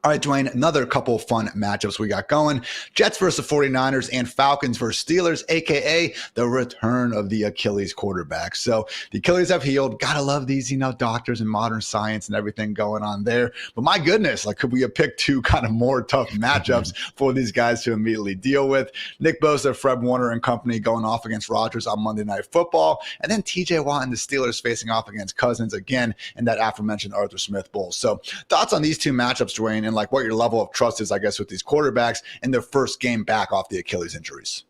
All right, Dwayne, another couple of fun matchups we got going. Jets versus 49ers and Falcons versus Steelers, a.k.a. the return of the Achilles quarterback. So the Achilles have healed. Gotta love these, doctors and modern science and everything going on there. But my goodness, could we have picked two kind of more tough matchups for these guys to immediately deal with? Nick Bosa, Fred Warner and company going off against Rodgers on Monday Night Football. And then TJ Watt and the Steelers facing off against Cousins again in that aforementioned Arthur Smith Bowl. So thoughts on these two matchups, Dwayne, and what your level of trust is, I guess, with these quarterbacks in their first game back off the Achilles injuries.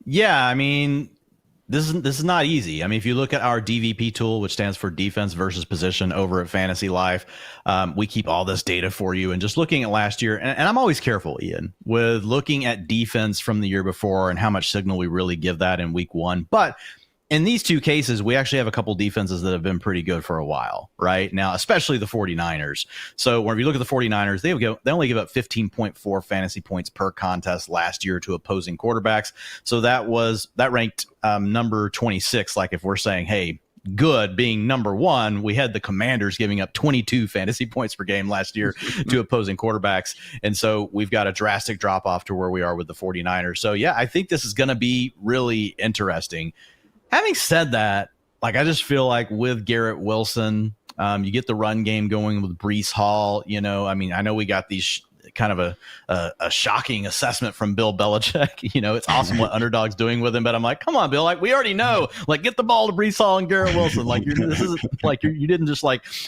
Yeah, I mean, this is not easy. I mean, if you look at our DVP tool, which stands for defense versus position over at FantasyLife, we keep all this data for you. And just looking at last year, and I'm always careful, Ian, with looking at defense from the year before and how much signal we really give that in week one. But in these two cases, we actually have a couple defenses that have been pretty good for a while right now, especially the 49ers. So when you look at the 49ers, they only give up 15.4 fantasy points per contest last year to opposing quarterbacks. So that ranked number 26. Like if we're saying, hey, good being number one, we had the Commanders giving up 22 fantasy points per game last year to opposing quarterbacks. And so we've got a drastic drop off to where we are with the 49ers. So yeah, I think this is going to be really interesting. Having said that, I just feel like with Garrett Wilson, you get the run game going with Breece Hall. I mean, I know we got these kind of a shocking assessment from Bill Belichick. It's awesome what Underdog's doing with him, but I'm like, come on, Bill, we already know. Get the ball to Breece Hall and Garrett Wilson. You didn't just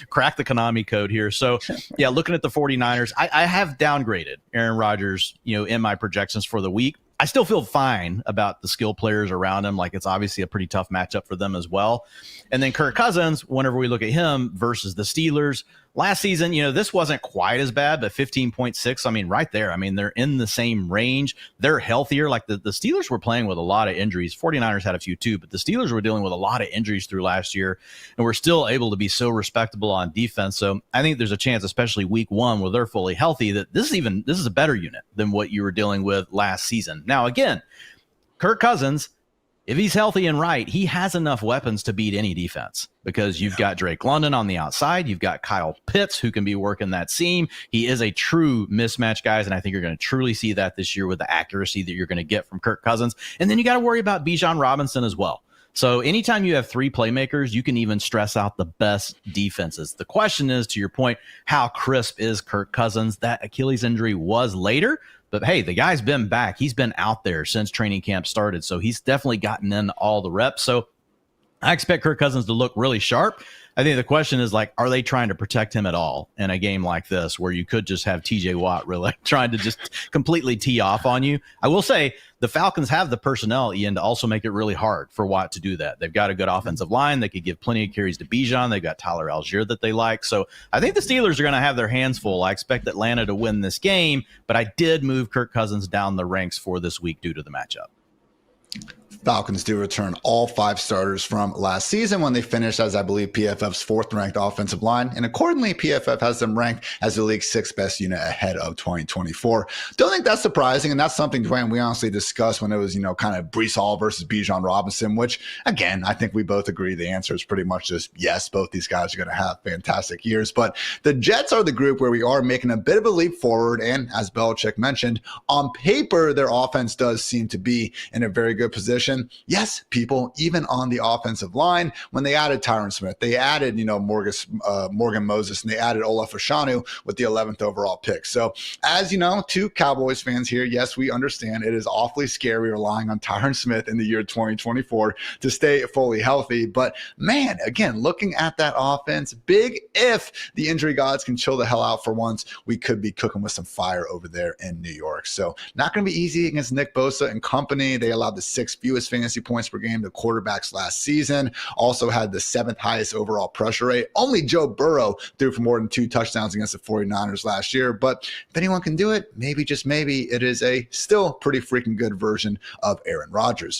crack the Konami code here. So yeah, looking at the 49ers, I have downgraded Aaron Rodgers, in my projections for the week. I still feel fine about the skill players around him. It's obviously a pretty tough matchup for them as well. And then Kirk Cousins, whenever we look at him versus the Steelers, last season, this wasn't quite as bad, but 15.6, I mean, right there. I mean, they're in the same range. They're healthier. The Steelers were playing with a lot of injuries. 49ers had a few too, but the Steelers were dealing with a lot of injuries through last year, and we're still able to be so respectable on defense. So I think there's a chance, especially week one, where they're fully healthy, that this is a better unit than what you were dealing with last season. Now, again, Kirk Cousins, if he's healthy and right, he has enough weapons to beat any defense because you've got Drake London on the outside. You've got Kyle Pitts who can be working that seam. He is a true mismatch, guys, and I think you're going to truly see that this year with the accuracy that you're going to get from Kirk Cousins. And then you got to worry about Bijan Robinson as well. So anytime you have three playmakers, you can even stress out the best defenses. The question is, to your point, how crisp is Kirk Cousins? That Achilles injury was later, but hey, the guy's been back. He's been out there since training camp started, so he's definitely gotten in all the reps. So I expect Kirk Cousins to look really sharp. I think the question is, are they trying to protect him at all in a game like this where you could just have TJ Watt really trying to just completely tee off on you? I will say the Falcons have the personnel, Ian, to also make it really hard for Watt to do that. They've got a good offensive line. They could give plenty of carries to Bijan. They've got Tyler Algier that they like. So I think the Steelers are going to have their hands full. I expect Atlanta to win this game, but I did move Kirk Cousins down the ranks for this week due to the matchup. Falcons do return all five starters from last season when they finished as, I believe, PFF's fourth-ranked offensive line. And accordingly, PFF has them ranked as the league's sixth best unit ahead of 2024. Don't think that's surprising, and that's something, Dwayne, we honestly discussed when it was, kind of Breece Hall versus Bijan Robinson, which, again, I think we both agree the answer is pretty much just yes, both these guys are going to have fantastic years. But the Jets are the group where we are making a bit of a leap forward, and as Belichick mentioned, on paper, their offense does seem to be in a very good position. Yes, people, even on the offensive line, when they added Tyron Smith, they added, Morgan Moses, and they added Olaf Oshanu with the 11th overall pick. So as you know, two Cowboys fans here, yes, we understand it is awfully scary relying on Tyron Smith in the year 2024 to stay fully healthy. But man, again, looking at that offense, big if the injury gods can chill the hell out for once, we could be cooking with some fire over there in New York. So not going to be easy against Nick Bosa and company. They allowed the sixth fewest fantasy points per game to quarterbacks last season, also had the seventh highest overall pressure rate. Only Joe Burrow threw for more than 2 touchdowns against the 49ers last year. But if anyone can do it, maybe, just maybe, it is a still pretty freaking good version of Aaron Rodgers.